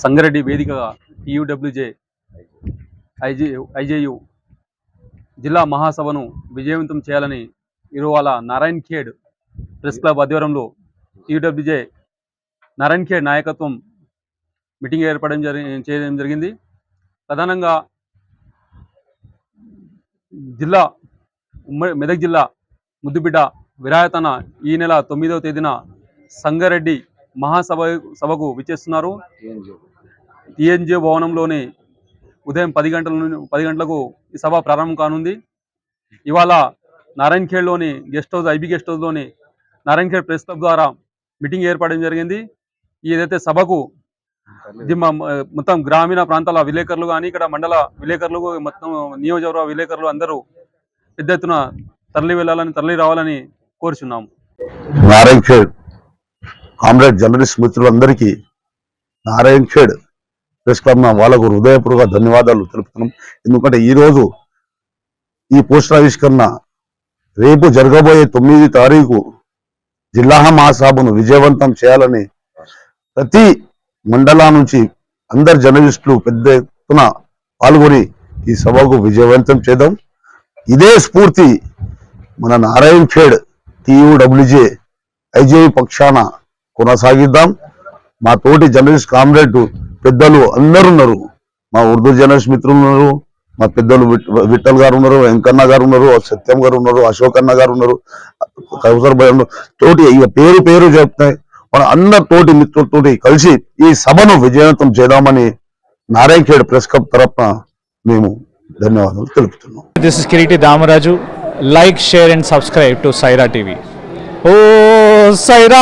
సంగారెడ్డి వేదికగా TUWJ IJU జిల్లా మహాసభను విజయవంతం చేయాలని ఇరువాల నారాయణ్ ఖేడ్ ప్రెస్ క్లబ్ ఆధ్వర్యంలో టీయూడబ్ల్యూజే నారాయణ్ ఖేడ్ నాయకత్వం మీటింగ్ చేయడం జరిగింది. ప్రధానంగా జిల్లా మెదక్ జిల్లా ముద్దుబిడ్డ విరాయతన ఈ నెల 9వ తేదీన సంగారెడ్డి మహాసభకు విచ్చేస్తున్నారు. టీఎన్జే భవనంలోని ఉదయం 10 గంటలకు ఈ సభ ప్రారంభం కానుంది. ఇవాళ నారాయణ్ ఖేడ్లోని ఐబీ గెస్ట్ హౌస్లోని నారాయణ్ ఖేడ్ ప్రెస్ క్లబ్ ద్వారా మీటింగ్ ఏర్పడడం జరిగింది. ఏదైతే సభకు మొత్తం గ్రామీణ ప్రాంతాల విలేకరులు కానీ ఇక్కడ మండల విలేకరులు మొత్తం నియోజకవర్గ విలేకరులు అందరూ పెద్ద ఎత్తున తరలి రావాలని కోరుచున్నాము. నారాయణ్ ఖేడ్ కామ్రేడ్ జర్నలిస్ట్ మిత్రులందరికీ నారాయణ్ ఖేడ్ ప్రెస్ క్లబ్ వాళ్ళకు హృదయపూర్వక ధన్యవాదాలు తెలుపుతున్నాం. ఎందుకంటే ఈరోజు ఈ పోస్టర్ ఆవిష్కరణ రేపు జరగబోయే 9వ తారీఖు జిల్లా మహాసభను విజయవంతం చేయాలని ప్రతి మండలా నుంచి అందరు జర్నలిస్టులు పెద్ద ఎత్తున పాల్గొని ఈ సభకు విజయవంతం చేద్దాం. ఇదే స్ఫూర్తి మన నారాయణ్ ఖేడ్ టీయూడబ్ల్యూజే ఐజేయు పక్షాన కొనసాగిద్దాం. మా తోటి జర్నలిస్ట్ కామ్రేడ్ పెద్దలు అందరూ ఉన్నారు. మా ఉర్దూ జర్నలిస్ట్ మిత్రులు ఉన్నారు, మా పెద్దలు విఠల్ గారు ఉన్నారు, వెంకన్న గారు ఉన్నారు, సత్యం గారు ఉన్నారు, అశోక్ అన్న గారు ఉన్నారు, కౌసర్ భాయ్ ఉన్నారు. తోటి పేరు చెప్తాయి మన అందరి తోటి మిత్రులతోటి కలిసి ఈ సభను విజయవంతం చేద్దామని నారాయణ్ ఖేడ్ ప్రెస్ క్లబ్ తరఫున మేము ధన్యవాదాలు తెలుపుతున్నాం. This is Kiriti Damaraju. Like, share and subscribe to Saira TV. Oh, Saira!